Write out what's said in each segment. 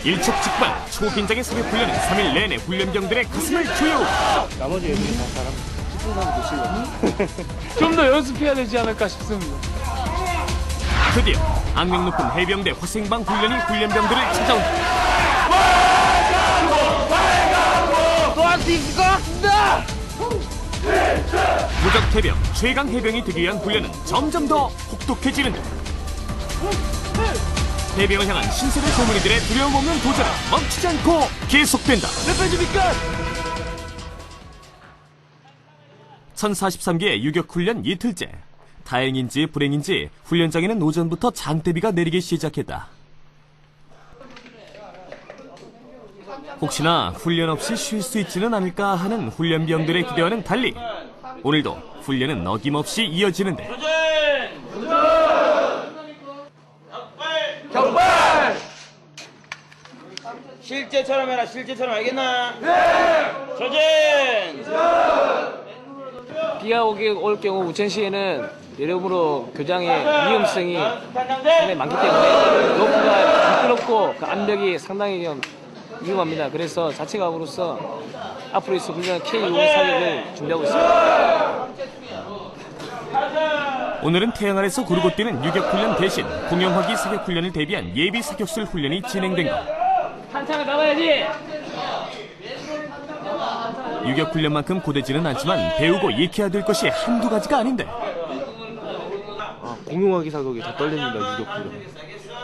일촉즉발 초긴장의 사격 훈련은 3일 내내 훈련병들의 가슴을 조여온다. 나머지 애들이 다 사람 10분 정도 쉬고 좀 더 연습해야 되지 않을까 싶습니다. 드디어 악명 높은 해병대 화생방 훈련이 훈련병들을 찾아온다. 또할 수 있을 것 같습니다. 무적 해병 최강 해병이 되기 위한 훈련은 점점 더 혹독해지는다. 해병을 향한 신세대 소문이들의 두려움 없는 도전은 멈추지 않고 계속된다. 몇 배입니까? 1043기의 유격훈련 이틀째. 다행인지 불행인지 훈련장에는 오전부터 장대비가 내리기 시작했다. 혹시나 훈련 없이 쉴 수 있지는 않을까 하는 훈련병들의 기대와는 달리 오늘도 훈련은 어김없이 이어지는데 격발! 실제처럼 해라, 실제처럼 알겠나? 네! 조진! 비가 올 경우 우천시에는 여러모로 교장의 위험성이 상당히 많기 때문에 로프가 미끄럽고 그 암벽이 상당히 좀 위험합니다. 그래서 자체각으로서 앞으로 있을 훈련 K5 사격을 준비하고 있습니다. 오늘은 태양 아래서 구르고 뛰는 유격훈련 대신 공영화기 사격훈련을 대비한 예비 사격술 훈련이 진행된 것. 한창을 잡아야지! 유격훈련만큼 고되지는 않지만 배우고 익혀야 될 것이 한두 가지가 아닌데 공용화기 사격이 더 떨립니다. 유격훈련.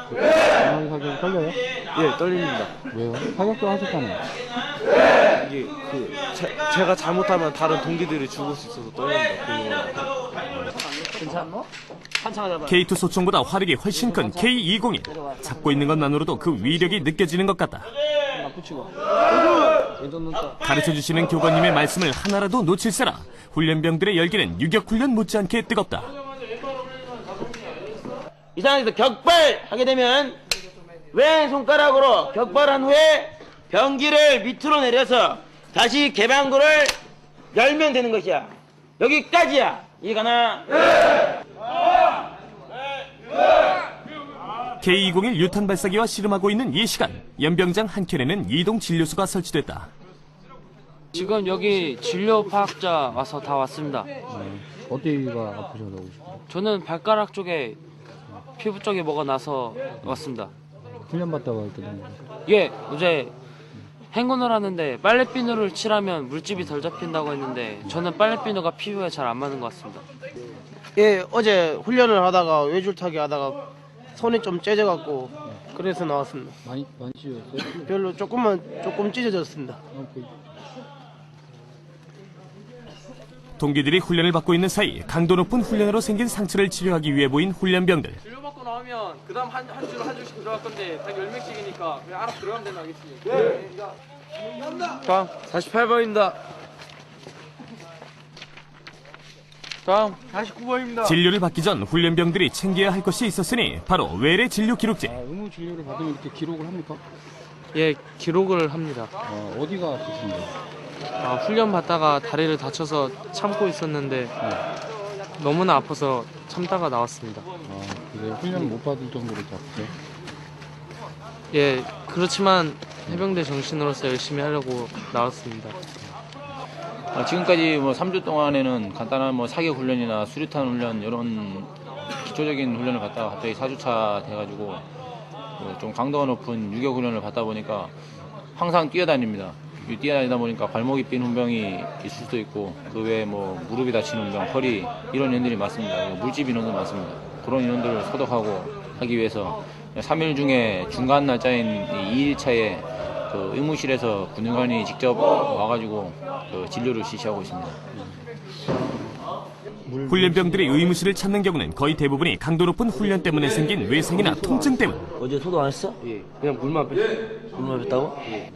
공용화기 사격이 떨려요? 예, 떨립니다. 왜요? 사격도 하셨잖아요. 이게 제가 잘못하면 다른 동기들이 죽을 수 있어서 떨립니다. 공용화기. 괜찮노? 한창을 잡아. K2 소총보다 화력이 훨씬 큰 K201. 잡고 있는 것만으로도 그 위력이 느껴지는 것 같다. 붙이고. 왼쪽 눈 떠. 가르쳐주시는 교관님의 말씀을 하나라도 놓칠세라. 훈련병들의 열기는 유격훈련 못지않게 뜨겁다. 이 상황에서 격발! 하게 되면 왼손가락으로 격발한 후에 병기를 밑으로 내려서 다시 개방구를 열면 되는 것이야. 여기까지야. 이해가나? K201 유탄 발사기와 씨름하고 있는 이 시간 연병장 한켠에는 이동 진료소가 설치됐다. 지금 여기 진료파학자 와서 다 왔습니다. 어디가 아프셔서 오셨어요? 저는 발가락 쪽에 피부 쪽에 뭐가 나서 왔습니다. 훈련 받다가 이렇게 된 거예요? 예, 어제 행군을 하는데 빨래비누를 칠하면 물집이 덜 잡힌다고 했는데 저는 빨래비누가 피부에 잘 안 맞는 것 같습니다. 예, 어제 훈련을 하다가 외줄타기 하다가 손이 좀 째져갖고 그래서 나왔습니다. 많이 씌웠어요? 별로 조금 찢어졌습니다. 동기들이 훈련을 받고 있는 사이 강도 높은 훈련으로 생긴 상처를 치료하기 위해 보인 훈련병들. 진료받고 나오면 그 다음 한 줄씩 들어갈 건데 딱 10명씩이니까 그냥 알아서 들어가면 되나 알겠습니다. 네. 다음 48번입니다. 다음 49번입니다. 진료를 받기 전 훈련병들이 챙겨야 할 것이 있었으니 바로 외래 진료 기록지. 의무 진료를 받으면 이렇게 기록을 합니까? 예, 기록을 합니다. 어디가 아프신가요? 훈련 받다가 다리를 다쳐서 참고 있었는데 너무나 아파서 참다가 나왔습니다. 그래 훈련 못 받을 정도로 이렇게 아프세요? 예, 그렇지만 해병대 정신으로서 열심히 하려고 나왔습니다. 지금까지 3주 동안에는 간단한 사격 훈련이나 수류탄 훈련 이런 기초적인 훈련을 받다가 갑자기 4주차 돼가지고 좀 강도가 높은 유격 훈련을 받다 보니까 항상 뛰어다닙니다. 뛰어다니다 보니까 발목이 삔 훈병이 있을 수도 있고 그 외에 무릎이 다치는 훈병, 허리 이런 인원들이 많습니다. 물집 인원도 많습니다. 그런 인원들을 소독하고 하기 위해서 3일 중에 중간 날짜인 2일차에 그 의무실에서 군의관이 직접 와가지고 진료를 실시하고 있습니다. 훈련병들이 의무실을 찾는 경우는 거의 대부분이 강도 높은 훈련 때문에 생긴 외상이나 통증 때문. 어제 소독 안 했어? 예, 그냥 물만 뺐어요. 물만 뺐다고? 예.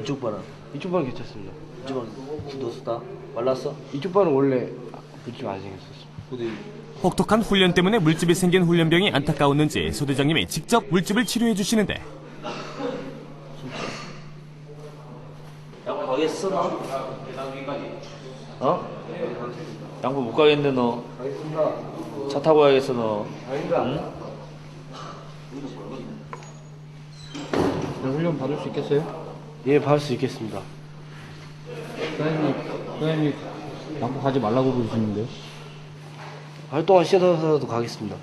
이쪽 발은? 이쪽 발은 괜찮습니다. 이쪽은 굳었어? 말랐어? 이쪽 발은 원래 물집 안 생겼었어. 근데 혹독한 훈련 때문에 물집이 생긴 훈련병이 안타까웠는지 소대장님이 직접 물집을 치료해 주시는데 양보 가겠어 너? 어? 양보 못 가겠는데 너? 차 타고 가야겠어 너? 응? 훈련 받을 수 있겠어요? 예, 받을 수 있겠습니다. 사장님이 양보 가지 말라고 그러시는데요? 활동화 시켜서라도 가겠습니다.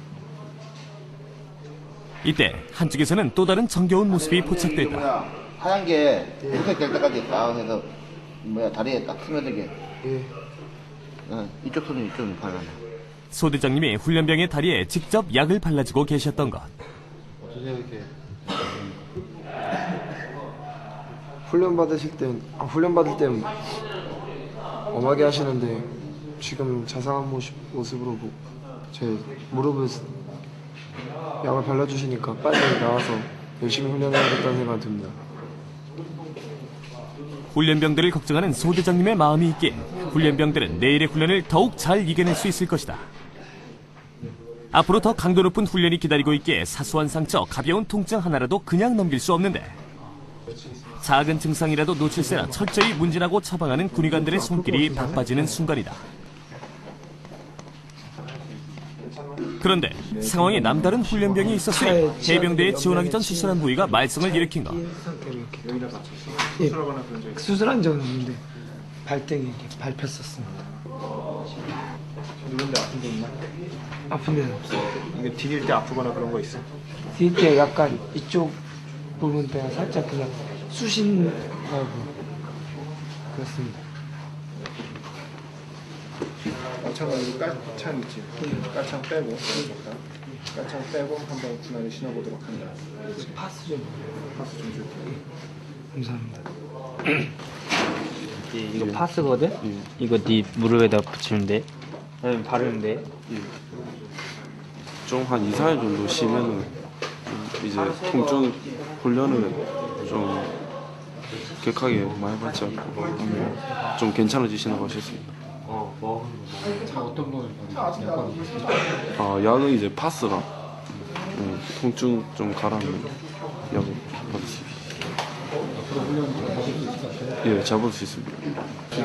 이때 한쪽에서는 또 다른 정겨운 모습이 포착됐다. 하얀 게 무색 될 때까지 딱 해서 다리에 딱 스며들게. 예. 이쪽 손은 이쪽 발라놔. 소대장님이 훈련병의 다리에 직접 약을 발라주고 계셨던 것. 어떠세요 이렇게? 훈련 받을 땐 엄하게 하시는데 지금 자상한 모습으로 제 무릎을 약을 발라주시니까 빨리 나와서 열심히 훈련해야겠다는 생각이 듭니다. 훈련병들을 걱정하는 소대장님의 마음이 있기에 훈련병들은 내일의 훈련을 더욱 잘 이겨낼 수 있을 것이다. 앞으로 더 강도 높은 훈련이 기다리고 있기에 사소한 상처, 가벼운 통증 하나라도 그냥 넘길 수 없는데 작은 증상이라도 놓칠세라 철저히 문진하고 처방하는 군의관들의 손길이 바빠지는 순간이다. 그런데 상황에 남다른 훈련병이 있었으니 해병대에 지원하기 전 수술한 부위가 말썽을 일으킨 것. 예, 수술한 적은 없는데 발등에 이렇게 밟혔었습니다. 누군데 아픈 데 있나? 아픈 데는 없어요. 이게 디딜 때 아프거나 그런 거 있어? 뒤에 때 약간 이쪽 부분 때가 살짝 그냥 쑤신하고 그렇습니다. 마찬가지로 깔창 있지? 깔창 빼고 깔창 빼고 한번 분할을 신어보도록 합니다. 파스 좀 줄게요. 감사합니다. 이거 파스거든? 이거 네 무릎에다 붙이는데 아니면 바르는데 좀 한 2, 4일 정도 쉬면은 이제 통증 훈련을 좀 격하게 많이 받지 않고 하면 좀 괜찮아지신다고 하셨습니다. 어떤 걸 받으세요? 약은 이제 파스랑 통증 좀 가라앉는 약을 받으십시오. 예, 잡을 수 있습니다.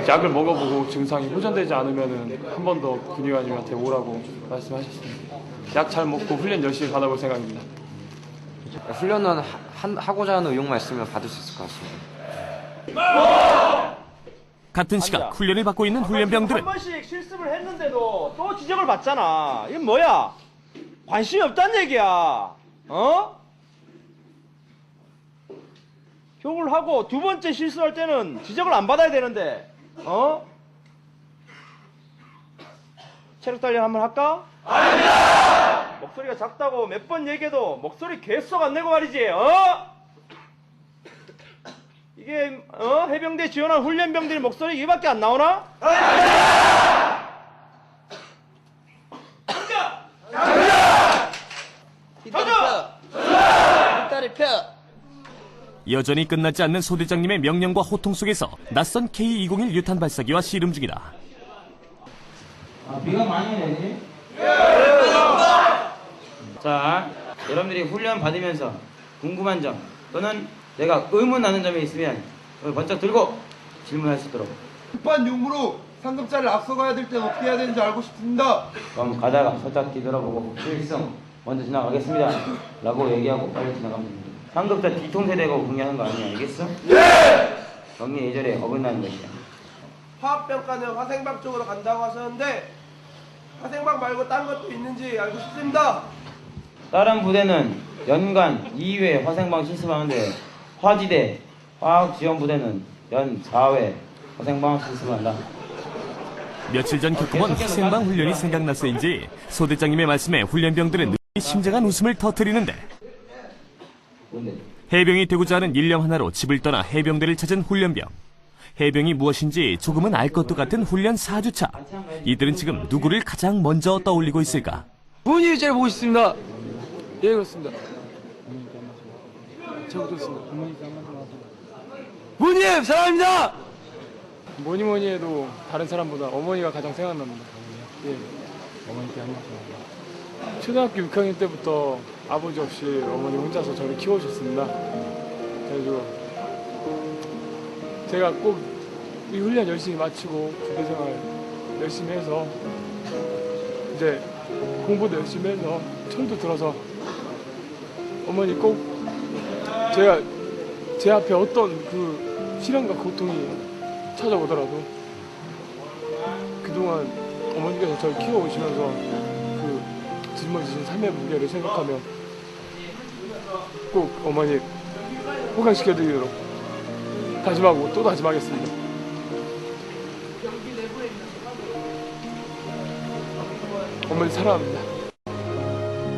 약을 먹어보고 증상이 호전되지 않으면 한 번 더 군의관님한테 오라고 말씀하셨습니다. 약 잘 먹고 훈련 열심히 받아볼 생각입니다. 훈련은 하고자 하는 의욕만 있으면 받을 수 있을 것 같습니다. 같은 시각 훈련을 받고 있는 훈련병들은 한 번씩 실습을 했는데도 또 지적을 받잖아. 이건 뭐야? 관심이 없다는 얘기야. 어? 교육을 하고 두 번째 실수할 때는 지적을 안 받아야 되는데, 어? 체력 단련 한번 할까? 아닙니다! 목소리가 작다고 몇 번 얘기해도 목소리 개수가 안 내고 말이지, 어? 이게, 해병대 지원한 훈련병들의 목소리 이거밖에 안 나오나? 아닙니다! 뒷다리 펴! 여전히 끝나지 않는 소대장님의 명령과 호통 속에서 낯선 K201 유탄 발사기와 씨름 중이다. 비가 많이 내지? 자, 여러분들이 훈련 받으면서 궁금한 점 또는 내가 의문 나는 점이 있으면 번쩍 들고 질문할 수 있도록. 급한 용무로 상급자를 앞서가야 될 땐 어떻게 해야 되는지 알고 싶습니다. 그럼 가다가 살짝 뒤돌아보고 필승 먼저 지나가겠습니다 라고 얘기하고 빨리 지나가면 됩니다. 상급자 뒤통수 대고 공개하는 거 아니야, 알겠어? 네! 경례 예절에 어긋나는 것이야. 화학병과는 화생방 쪽으로 간다고 하셨는데 화생방 말고 딴 것도 있는지 알고 싶습니다. 다른 부대는 연간 2회 화생방 실습하는데 화지대 화학지원부대는 연 4회 화생방 실습을 한다. 며칠 전 겪어본 화생방 훈련이 생각나서인지 소대장님의 말씀에 훈련병들은 심장한 웃음을 터뜨리는데 해병이 되고자 하는 일념 하나로 집을 떠나 해병대를 찾은 훈련병. 해병이 무엇인지 조금은 알 것도 같은 훈련 4주차. 이들은 지금 누구를 가장 먼저 떠올리고 있을까? 부모님이 제일 보고 싶습니다. 예, 그렇습니다. 잘 부탁드립니다. 부모님 사랑합니다. 뭐니 해도 다른 사람보다 어머니가 가장 생각납니다. 예. 어머니께 한 말씀 하세요. 초등학교 6학년 때부터 아버지 없이 어머니 혼자서 저를 키워주셨습니다. 그래가지고 제가 꼭 이 훈련 열심히 마치고 부대생활 열심히 해서 이제 공부도 열심히 해서 철도 들어서 어머니 꼭 제가 제 앞에 어떤 그 시련과 고통이 찾아오더라도 그동안 어머니께서 저를 키워오시면서 그 짊어지신 삶의 무게를 생각하며 꼭 어머니 호강시켜드리도록 다짐하고 또 다짐하겠습니다. 어머니 사랑합니다.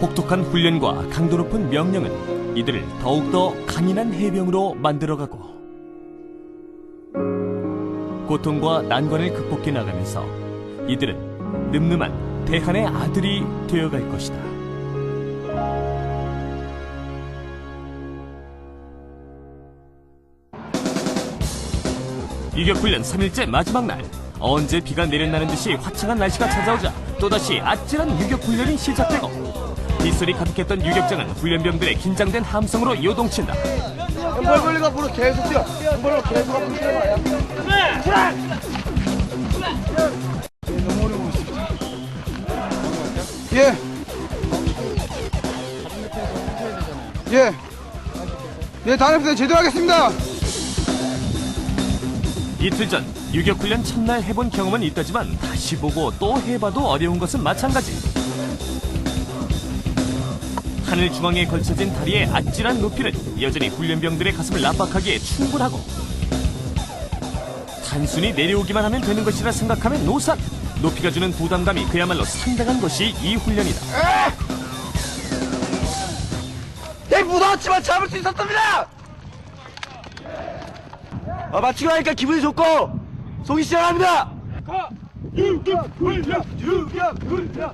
혹독한 훈련과 강도 높은 명령은 이들을 더욱더 강인한 해병으로 만들어가고 고통과 난관을 극복해 나가면서 이들은 늠름한 대한의 아들이 되어갈 것이다. 유격훈련 3일째 마지막 날, 언제 비가 내렸나는 듯이 화창한 날씨가 찾아오자 또다시 아찔한 유격훈련이 시작되고 빗소리 가득했던 유격장은 훈련병들의 긴장된 함성으로 요동친다. 엠벌벌리가 앞으로 계속 뛰어. 엠벌벌리가 계속 앞으로 뛰어가요. 너무 어려워. 예. 예. 예, 다음 편 제대로 하겠습니다. 이틀 전 유격훈련 첫날 해본 경험은 있다지만 다시 보고 또 해봐도 어려운 것은 마찬가지. 하늘 중앙에 걸쳐진 다리의 아찔한 높이는 여전히 훈련병들의 가슴을 압박하기에 충분하고 단순히 내려오기만 하면 되는 것이라 생각하면 노산. 높이가 주는 부담감이 그야말로 상당한 것이 이 훈련이다. 내 무서웠지만 잡을 수 있었습니다. 마치고 나니까 기분이 좋고 속이 시원합니다.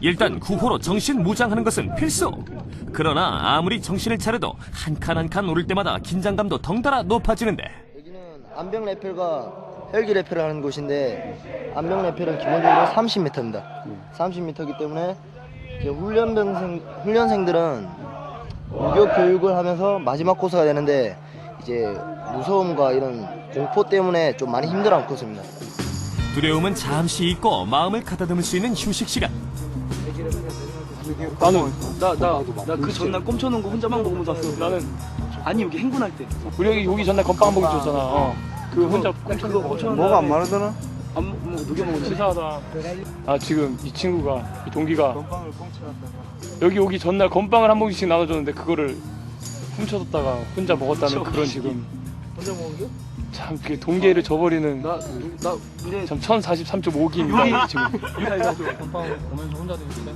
일단 구호로 정신 무장하는 것은 필수. 그러나 아무리 정신을 차려도 한 칸 한 칸 오를 때마다 긴장감도 덩달아 높아지는데 여기는 암병 레펠과 헬기 레펠을 하는 곳인데 암병 레펠은 기본적으로 30m입니다. 30m이기 때문에 이제 훈련생들은 유격 교육을 하면서 마지막 코스가 되는데 이제 무서움과 이런 공포 때문에 좀 많이 힘들어하는 코스입니다. 두려움은 잠시 잊고 마음을 가다듬을 수 있는 휴식 시간. 나는 나 그 전날 꼼쳐놓은 거 혼자만 먹으면서 왔어. 나는 아니 여기 행군할 때. 우리 여기 오기 전날 건빵 한봉 줬잖아. 그 혼자 꼼쳐놓은 뭐가 안 마르잖아? 누게 먹었지? 치사하다. 아 지금 이 친구가 이 동기가 여기 오기 전날 건빵을 한 봉지씩 나눠줬는데 그거를 훔쳐뒀다가 혼자 먹었다는 그런 지금 혼자 먹은 게? 참 그게 동계를 저버리는 근데 참 1043.5기입니다 지금. 건빵 오면서 혼자 드시는데?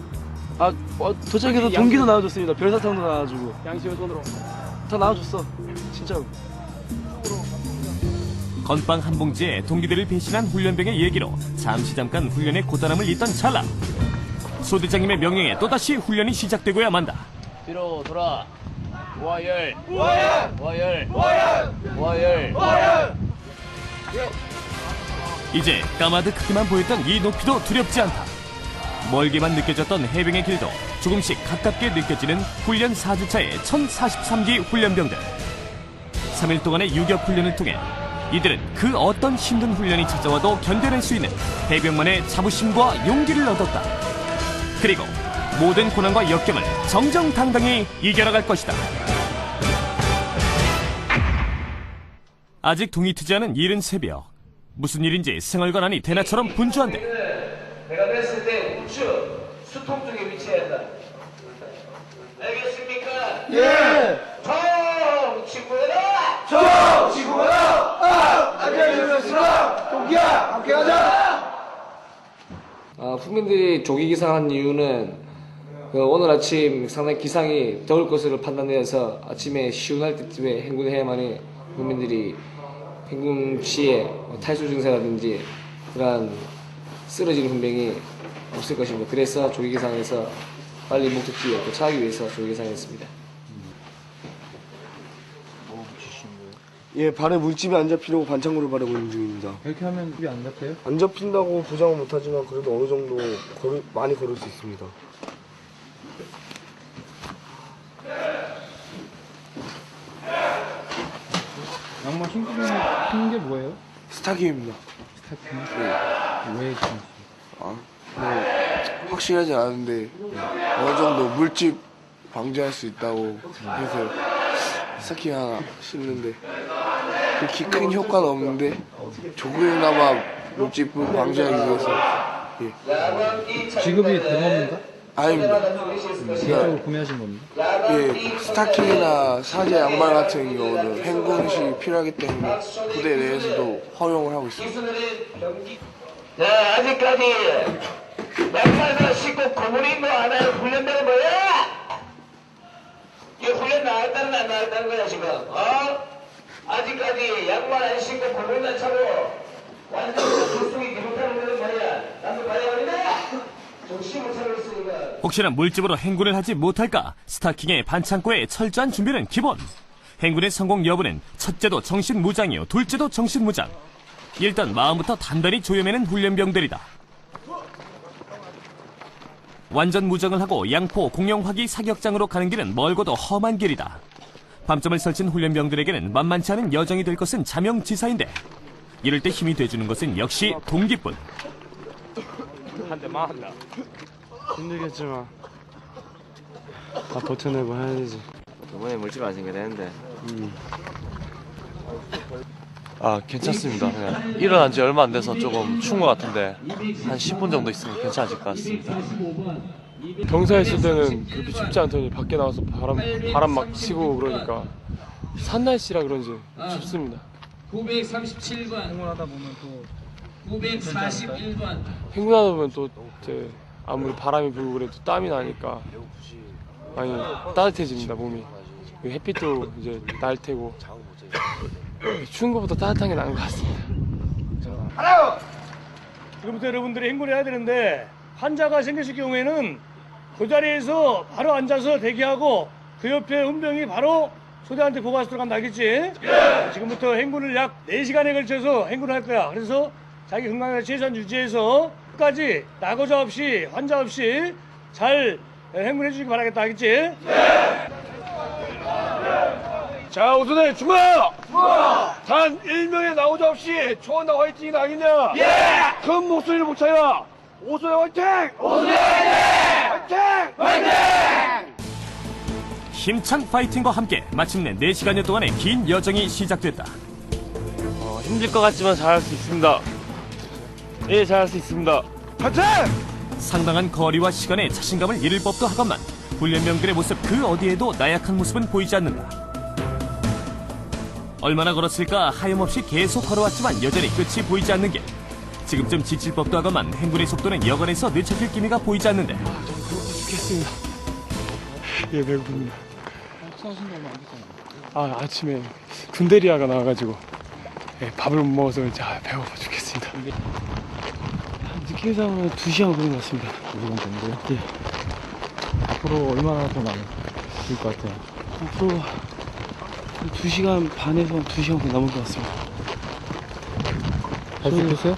도착해서 동기도 나눠줬습니다. 별사탕도 나눠주고 양심의 손으로 다 나눠줬어. 진짜로. 건빵 한 봉지에 동기들을 배신한 훈련병의 얘기로 잠깐 훈련의 고단함을 잊던 찰나 소대장님의 명령에 또다시 훈련이 시작되고야 만다. 뒤로 돌아. 우하열. 이제 까마득하기만 보였던 이 높이도 두렵지 않다. 멀게만 느껴졌던 해병의 길도 조금씩 가깝게 느껴지는 훈련 4주차의 1043기 훈련병들. 3일 동안의 유격 훈련을 통해 이들은 그 어떤 힘든 훈련이 찾아와도 견뎌낼 수 있는 해병만의 자부심과 용기를 얻었다. 그리고 모든 고난과 역경을 정정당당히 이겨나갈 것이다. 아직 동이 트지 않은 이른 새벽. 무슨 일인지 생활관 안이 대나처럼 분주한데 내가 냈을 때 우측 수통 쪽에 위치해야 한다. 알겠습니까? 예. 정치구나. 안녕하십니까. 동기야, 함께 가자. 국민들이 조기 기상한 이유는 오늘 아침 상당히 기상이 더울 것으로 판단되어서 아침에 시원할 때쯤에 행군해야만이 국민들이 행군 시에 탈수 증세라든지 그러한 쓰러지는 훈병이 없을 것입니다. 그래서 조기 기상에서 빨리 목적지에 도착하기 위해서 조기 기상했습니다. 예, 발에 물집이 안 잡히려고 반창고를 바르고 있는 중입니다. 이렇게 하면 입이 안 잡혀요? 안 잡힌다고 보장은 못하지만 그래도 어느 정도 많이 걸을 수 있습니다. 양말 신고 신는 게 뭐예요? 스타킹입니다. 스타킹? 네. 왜 신으세요? 확실하지 않은데 어느 정도 물집 방지할 수 있다고 해서 스타킹 하나 신는데 그렇게 큰 효과는 없는데 조금이나마 물집을 방지하기 위해서. 지급이 된 겁니까? 아닙니다. 개인적으로 구매하신 겁니까? 예, 스타킹이나 사제 양말 같은 경우는 행군시 필요하기 때문에 부대 내에서도 허용을 하고 있습니다. 자, 아직까지 양말만 신고 고무린 거 하나의 훈련병은 뭐야? 이 훈련 나왔다는 안 나왔다는 거야 지금? 아직까지 양말 안 신고 고무만 차고 완전 불속이 기록하는 거는 뭐야? 나도 봐야 합니다. 정신을 차고 있으니까. 혹시나 물집으로 행군을 하지 못할까 스타킹의 반창고에 철저한 준비는 기본. 행군의 성공 여부는 첫째도 정신무장이요 둘째도 정신무장. 일단 마음부터 단단히 조여매는 훈련병들이다. 완전 무장을 하고 양포 공영화기 사격장으로 가는 길은 멀고도 험한 길이다. 밤점을 설친 훈련병들에게는 만만치 않은 여정이 될 것은 자명지사인데 이럴 때 힘이 돼주는 것은 역시 동기뿐. 한 대 맞았다. 힘들겠지만 다 버텨내고 해야지. 이번에 물집 안 생겨야 되는데. 괜찮습니다. 그냥 일어난 지 얼마 안 돼서 조금 추운 것 같은데 한 10분 정도 있으면 괜찮아질 것 같습니다. 경사에 있을 때는 그렇게 춥지 않더니 밖에 나와서 바람 막 치고 그러니까 산 날씨라 그런지 춥습니다. 937번 행군하다 보면 또 941번 행군하다 보면 또 이제 아무리 바람이 불고 그래도 땀이 나니까 많이 따뜻해집니다 몸이. 햇빛도 이제 날 테고 추운 것보다 따뜻한 게 나은 것 같습니다. 지금부터 여러분들이 행군해야 되는데 환자가 생겼을 경우에는 그 자리에서 바로 앉아서 대기하고 그 옆에 훈병이 바로 소대한테 보고해서 들어간다, 알겠지? 지금부터 행군을 약 4시간에 걸쳐서 행군을 할 거야. 그래서 자기 건강을 최소한 유지해서 끝까지 낙오자 없이 환자 없이 잘 행군해 주시기 바라겠다, 알겠지? 자, 우선은 주마! 단 1명의 나오자 없이 초원당 화이팅이다, 알겠냐? 큰 목소리를 못 차야! 오소대 화이팅! 오소대 화이팅! 화이팅! 화이팅! 힘찬 파이팅과 함께 마침내 4시간여 동안의 긴 여정이 시작됐다. 힘들 것 같지만 잘할 수 있습니다. 예, 잘할 수 있습니다. 화이팅! 상당한 거리와 시간에 자신감을 잃을 법도 하건만 훈련병들의 모습 그 어디에도 나약한 모습은 보이지 않는다. 얼마나 걸었을까 하염없이 계속 걸어왔지만 여전히 끝이 보이지 않는 길. 지금쯤 지칠 법도 하건만 행군의 속도는 여간에서 늦춰질 기미가 보이지 않는다. 죽겠습니다. 예, 배고픕니다. 식사하신다면 안 됐잖아요. 아침에 군대리아가 나와가지고 밥을 못 먹어서 배고파 죽겠습니다. 늦게 자면 2시간 걸린 것 같습니다. 2시간 정도요? 예. 앞으로 얼마나 더 남을 것 같아요? 앞으로 2시간 반에서 2시간 남을 것 같습니다. 갈 수 있겠어요?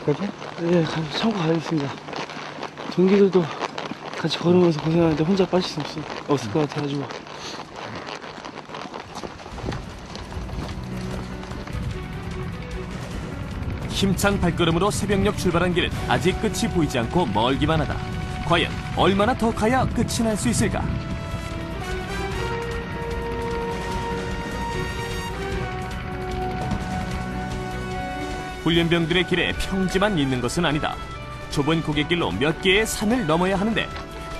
그렇죠? 예, 참고 가야겠습니다. 동기들도 같이 걸으면서 고생하는데 혼자 빠질 수 없을 것 같아가지고. 힘찬 발걸음으로 새벽녘 출발한 길은 아직 끝이 보이지 않고 멀기만 하다. 과연 얼마나 더 가야 끝이 날 수 있을까? 훈련병들의 길에 평지만 있는 것은 아니다. 좁은 고갯길로 몇 개의 산을 넘어야 하는데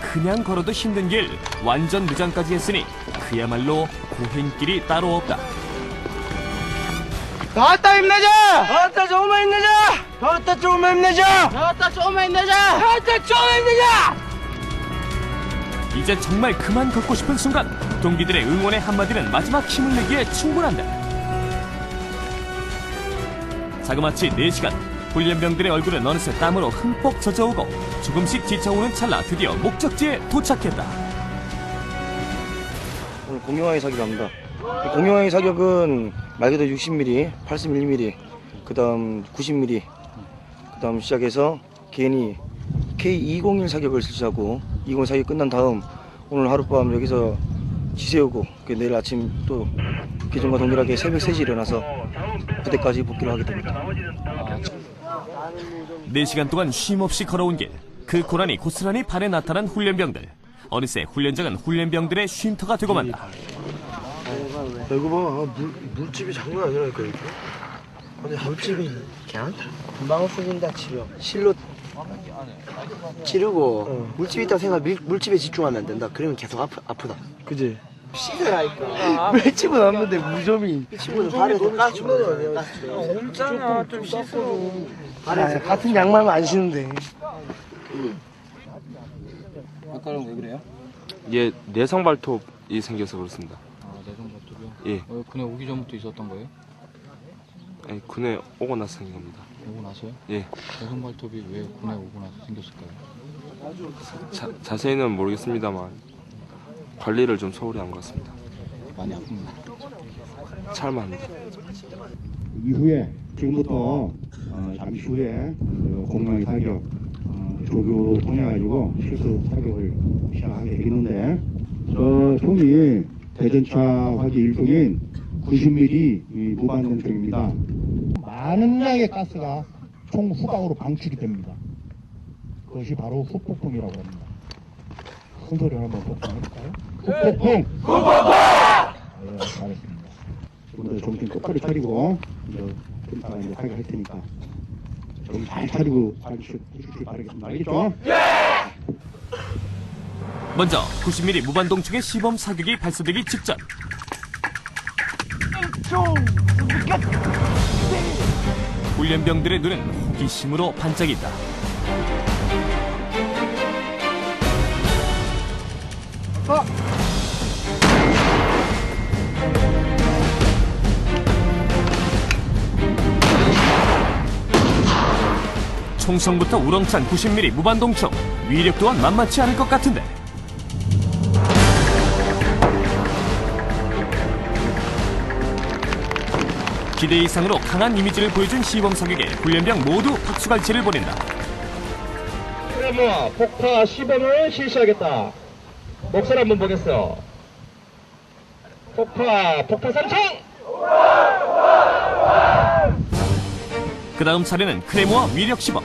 그냥 걸어도 힘든 길 완전 무장까지 했으니 그야말로 고행길이 따로 없다. 나왔다 힘내자! 나왔다 조금만 힘내자! 나왔다 조금만 힘내자! 나왔다 조금만 힘내자! 나왔다 조금만 힘내자! 이제 정말 그만 걷고 싶은 순간 동기들의 응원의 한마디는 마지막 힘을 내기에 충분한다. 자그마치 4시간 훈련병들의 얼굴은 어느새 땀으로 흠뻑 젖어오고 조금씩 지쳐오는 찰나 드디어 목적지에 도착했다. 오늘 공룡아기 사격합니다. 공룡아기 사격은 말 그대로 60mm, 80mm, 그 다음 90mm, 그 다음 시작해서 개인이 K201 사격을 실시하고 201 사격이 끝난 다음 오늘 하룻밤 여기서 지새우고 내일 아침 또 기존과 동일하게 새벽 3시에 일어나서 부대까지 복귀를 하게 됩니다. 4시간 동안 쉼없이 걸어온 길, 그 고난이 고스란히 발에 나타난 훈련병들. 어느새 훈련장은 훈련병들의 쉼터가 되고 만다. 이거 봐, 물집이 장난 아니라니까 이거. 아니 물집이 그냥 금방 없어진다 치료. 실로 찌르고 물집이 있다고 생각 물집에 집중하면 안 된다. 그러면 계속 아프다. 그지? 씻으라니까. 물집은 없는데 무좀이. 물집은 발에서 가스 없잖아. 좀 씻어. 발에서 같은 양말만 안 신는데. 아까는 왜 그래요? 예, 내성 발톱이 생겨서 그렇습니다. 아, 내성 발톱이요? 예. 군에 오기 전부터 있었던 거예요? 아니, 군에 오고 나서 생긴 겁니다. 오고 나서요? 예. 내성 발톱이 왜 군에 오고 나서 생겼을까요? 자세히는 모르겠습니다만 관리를 좀 소홀히 한 것 같습니다. 많이 아픕니다. 찰만합니다. 이후에 지금부터 잠시 후에 공항의 사격 조교로 통해가지고 실수 사격을 시작하게 되겠는데 저 총이 대전차 화기 1종인 90mm 무반동총입니다. 많은 양의 가스가 총 후방으로 방출이 됩니다. 그것이 바로 후폭풍이라고 합니다. 큰 소리 한번 폭풍해볼까요? 후폭풍! 후폭풍! 네, 잘했습니다. 지금부터 정신 똑바로 차리고 이제 좀 이따가 이제 사격할 테니까 좀 잘 차리고 해주시기 바라겠습니다. 알겠죠? 먼저 90mm 무반동총의 시범 사격이 발사되기 직전 훈련병들의 눈은 호기심으로 반짝인다. 총성부터 우렁찬 90mm 무반동총, 위력 또한 만만치 않을 것 같은데 기대 이상으로 강한 이미지를 보여준 시범 사격에 훈련병 모두 박수갈채를 보낸다. 그럼 폭파 시범을 실시하겠다. 목소리 한번 보겠어. 폭파 삼성! 그 다음 차례는 크레모와 위력 시범.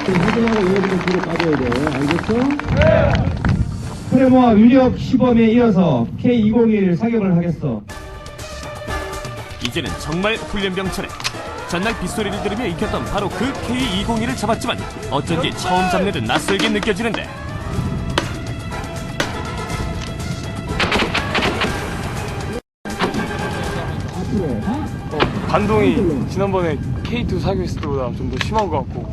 후진하고 이어지는 뒤로 빠져야 돼. 알겠어? 네! 크레모와 위력 시범에 이어서 K201 사격을 하겠어. 이제는 정말 훈련병 차례. 전날 빗소리를 들으며 익혔던 바로 그 K201을 잡았지만 어쩐지 처음 잡는 듯 낯설게 느껴지는데 반동이 지난번에 K2 사격했을 때보다 좀 더 심한 것 같고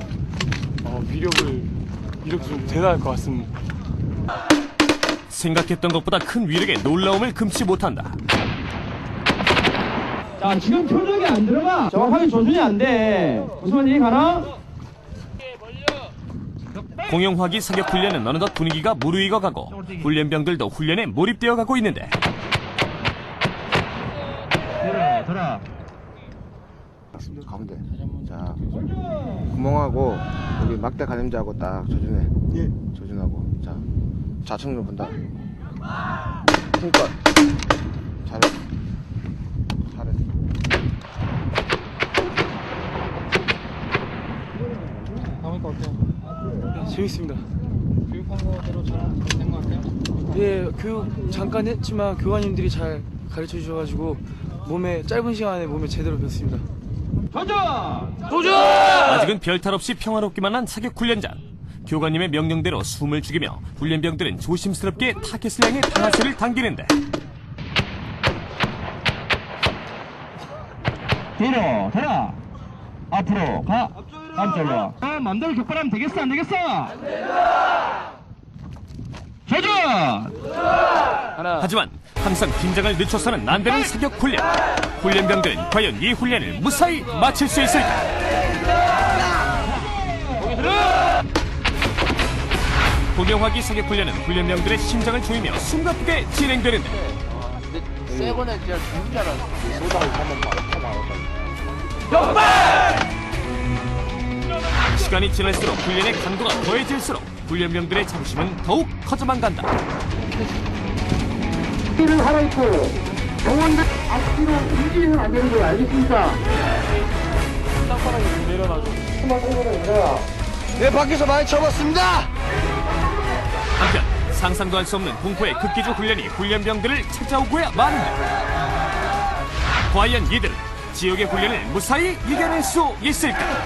위력도 좀 대단할 것 같습니다. 생각했던 것보다 큰 위력에 놀라움을 금치 못한다. 자, 지금 표적이 안 들어가. 정확하게 조준이 안 돼. 무슨 말인지 가나? 공용화기 사격 훈련은 어느덧 분위기가 무르익어가고 훈련병들도 훈련에 몰입되어 가고 있는데 돌아. 가운데. 자, 구멍하고 여기 막대 가림자하고 딱 조준해. 예. 조준하고. 자, 좌측면 본다. 힘껏. 잘했어. 하니까 어때요? 재밌습니다. 교육한 거대로처럼 된 것 같아요? 예, 교육 잠깐 했지만 교관님들이 잘 가르쳐 주셔가지고 짧은 시간에 몸에 제대로 뱄습니다. 도전! 아직은 별탈 없이 평화롭기만 한 사격 훈련장. 교관님의 명령대로 숨을 죽이며 훈련병들은 조심스럽게 타겟을 향해 방아쇠를 당기는데 뒤로 돌아. 앞으로 가. 앞절로. 맘대로 격발하면 되겠어 안 되겠어? 안 된다. 조준! 하지만 항상 긴장을 늦춰서는 안 되는 사격 훈련. 훈련병들은 과연 이 훈련을 무사히 마칠 수 있을까? 공용화기 사격 훈련은 훈련병들의 심장을 조이며 숨가쁘게 진행되는데 세번에 진짜 죽는 줄 알았어. 소다를 한번 시간이 지날수록 훈련의 강도가 더해질수록 훈련병들의 자부심은 더욱 커져만 간다. 길을 갈아입고 병원들 앞뒤로 움직이면 안 되는 걸 알겠습니까? 땅바닥에 내려놔줘. 네, 밖에서 많이 쳐봤습니다. 한편 상상도 할 수 없는 공포의 극기주 훈련이 훈련병들을 찾아오고야 마는데 과연 이들은 지옥의 훈련을 무사히 이겨낼 수 있을까?